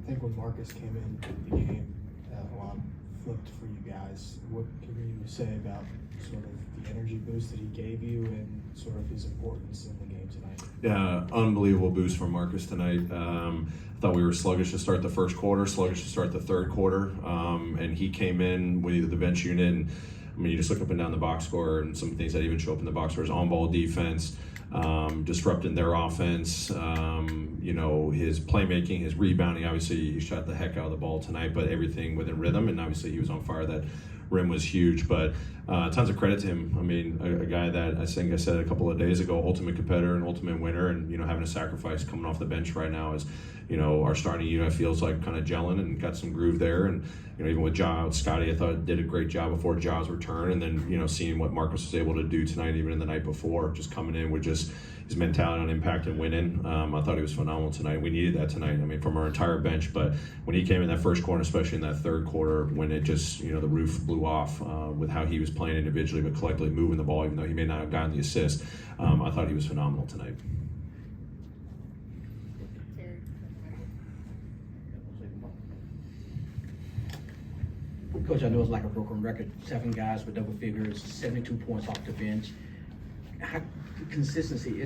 I think when Marcus came in the game, a lot flipped for you guys. What can you say about sort of the energy boost that he gave you and sort of his importance in the game tonight? Yeah, unbelievable boost from Marcus tonight. I thought we were sluggish to start the first quarter, sluggish to start the third quarter, and he came in with the bench unit. And I mean, you just look up and down the box score, and some things that even show up in the box score is on-ball defense, disrupting their offense, his playmaking, his rebounding. Obviously, he shot the heck out of the ball tonight, but everything within rhythm, and obviously he was on fire. That rim was huge, but tons of credit to him. I mean, a guy that I think I said a couple of days ago, ultimate competitor and ultimate winner, and having a sacrifice coming off the bench right now is, our starting unit feels like kind of gelling and got some groove there. And even with Scotty, I thought did a great job before Ja's return, and then seeing what Marcus was able to do tonight, even in the night before, just coming in with just his mentality on impact and winning. I thought he was phenomenal tonight. We needed that tonight. I mean, from our entire bench, but when he came in that first quarter, especially in that third quarter, when it just the roof blew off with how he was playing individually but collectively moving the ball, even though he may not have gotten the assist, I thought he was phenomenal tonight. Coach, I know it's like a broken record, 7 guys with double figures, 72 points off the bench. Consistency,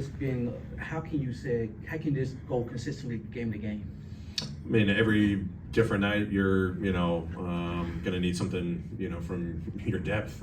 how can this go consistently game to game? I mean, every different night you're, going to need something, from your depth.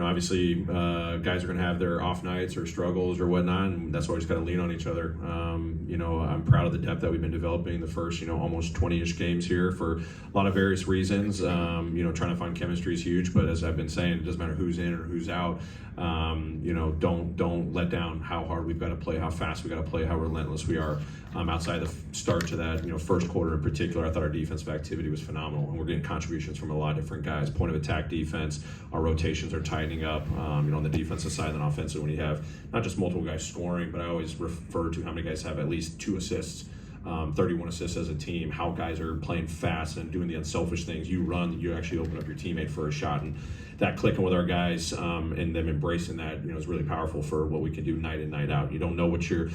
Obviously guys are going to have their off nights or struggles or whatnot, and that's why we just got to lean on each other. I'm proud of the depth that we've been developing the first, almost 20-ish games here for a lot of various reasons. Trying to find chemistry is huge, but as I've been saying, it doesn't matter who's in or who's out. Don't let down how hard we've got to play, how fast we got to play, how relentless we are. Outside the start to that, first quarter in particular, I thought our defensive activity was phenomenal, and we're getting contributions from a lot of different guys. Point of attack defense, our rotations are tightening up, on the defensive side and offensive. When you have not just multiple guys scoring, but I always refer to how many guys have at least 2 assists. 31 assists as a team, how guys are playing fast and doing the unselfish things. You run, you actually open up your teammate for a shot, and that clicking with our guys and them embracing that, is really powerful for what we can do night in, night out. You don't know what you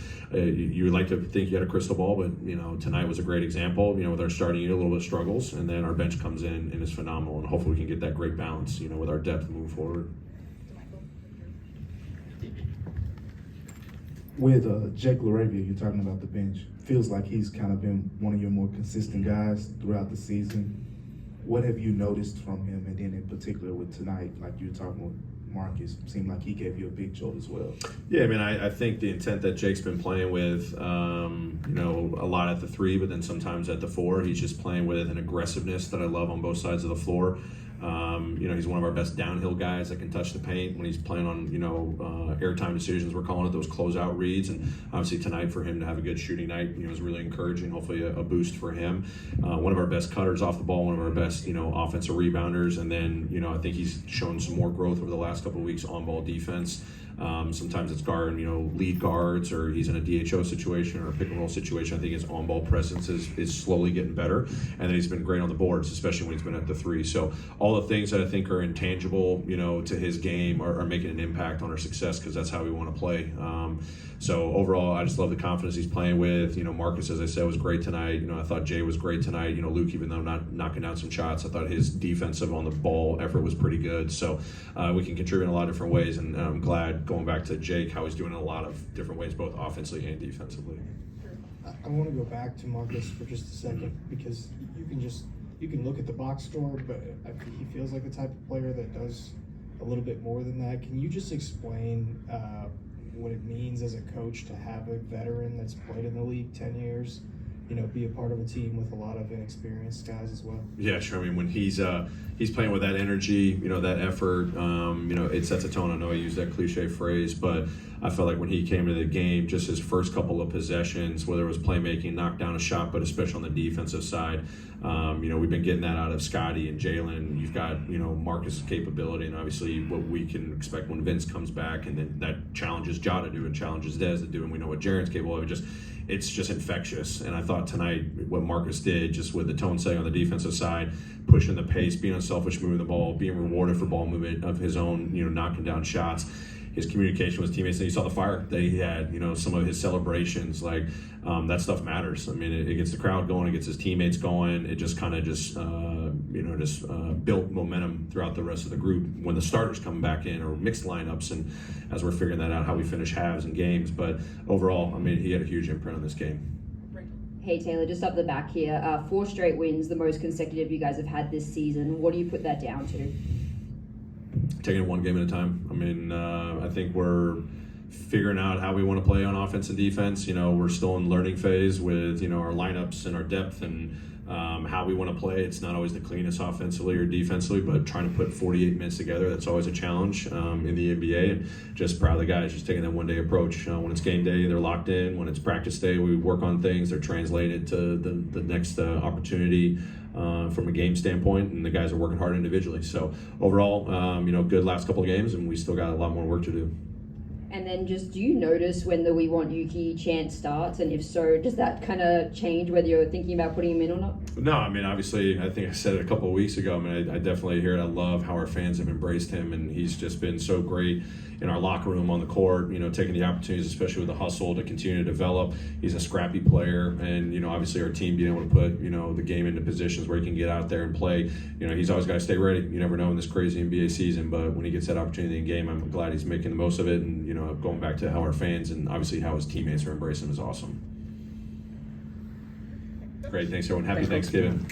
like to think you had a crystal ball, but tonight was a great example. With our starting unit, a little bit of struggles, and then our bench comes in and is phenomenal, and hopefully we can get that great balance, with our depth moving forward. With Jake LaRavia, you're talking about the bench. Feels like he's kind of been one of your more consistent guys throughout the season. What have you noticed from him? And then in particular with tonight, like you were talking with Marcus, seemed like he gave you a big jolt as well. Yeah, I mean, I think the intent that Jake's been playing with, a lot at the 3, but then sometimes at the 4, he's just playing with an aggressiveness that I love on both sides of the floor. He's one of our best downhill guys that can touch the paint when he's playing on, airtime decisions, we're calling it, those closeout reads. And obviously tonight for him to have a good shooting night, is really encouraging, hopefully a boost for him. One of our best cutters off the ball, one of our best, offensive rebounders. And then, I think he's shown some more growth over the last couple of weeks on ball defense. Sometimes it's lead guards, or he's in a DHO situation or a pick and roll situation. I think his on-ball presence is slowly getting better, and then he's been great on the boards, especially when he's been at the 3. So all the things that I think are intangible, to his game are making an impact on our success, because that's how we want to play. So overall, I just love the confidence he's playing with. Marcus, as I said, was great tonight. I thought Jay was great tonight. Luke, even though not knocking down some shots, I thought his defensive on the ball effort was pretty good. So we can contribute in a lot of different ways, and I'm glad, going back to Jake, how he's doing in a lot of different ways, both offensively and defensively. I want to go back to Marcus for just a second, because you can look at the box score, but I think he feels like the type of player that does a little bit more than that. Can you just explain what it means as a coach to have a veteran that's played in the league 10 years, be a part of a team with a lot of inexperienced guys as well? Yeah, sure. I mean, when he's playing with that energy, that effort, it sets a tone. I know I use that cliche phrase, but I felt like when he came into the game, just his first couple of possessions, whether it was playmaking, knock down a shot, but especially on the defensive side, we've been getting that out of Scotty and Jalen. You've got, Marcus' capability, and obviously what we can expect when Vince comes back, and then that challenges Ja to do and challenges Dez to do, and we know what Jaren's capable of. It's just infectious. And I thought tonight what Marcus did, just with the tone setting on the defensive side, pushing the pace, being unselfish, moving the ball, being rewarded for ball movement of his own, knocking down shots. his communication with his teammates. And you saw the fire that he had, some of his celebrations, like that stuff matters. I mean, it gets the crowd going, it gets his teammates going. It just kind of built momentum throughout the rest of the group when the starters come back in, or mixed lineups, and as we're figuring that out, how we finish halves and games. But overall, I mean, he had a huge imprint on this game. Hey Taylor, just up the back here, 4 straight wins, the most consecutive you guys have had this season. What do you put that down to? Taking it one game at a time. I mean, I think we're figuring out how we want to play on offense and defense. We're still in learning phase with, our lineups and our depth and how we want to play. It's not always the cleanest offensively or defensively, but trying to put 48 minutes together, that's always a challenge in the NBA. And just proud of the guys just taking that one-day approach. When it's game day, they're locked in. When it's practice day, we work on things. They're translated to the next opportunity from a game standpoint, and the guys are working hard individually. So overall, good last couple of games, and we still got a lot more work to do. And then just, do you notice when the We Want Yuki chant starts? And if so, does that kind of change whether you're thinking about putting him in or not? No, I mean, obviously, I think I said it a couple of weeks ago. I mean, I definitely hear it. I love how our fans have embraced him, and he's just been so great in our locker room, on the court, taking the opportunities, especially with the hustle, to continue to develop. He's a scrappy player, and, obviously our team being able to put, the game into positions where he can get out there and play. He's always got to stay ready. You never know in this crazy NBA season, but when he gets that opportunity in game, I'm glad he's making the most of it. And, going back to how our fans and obviously how his teammates are embracing him is awesome. Great. Thanks, everyone. Happy Thanksgiving.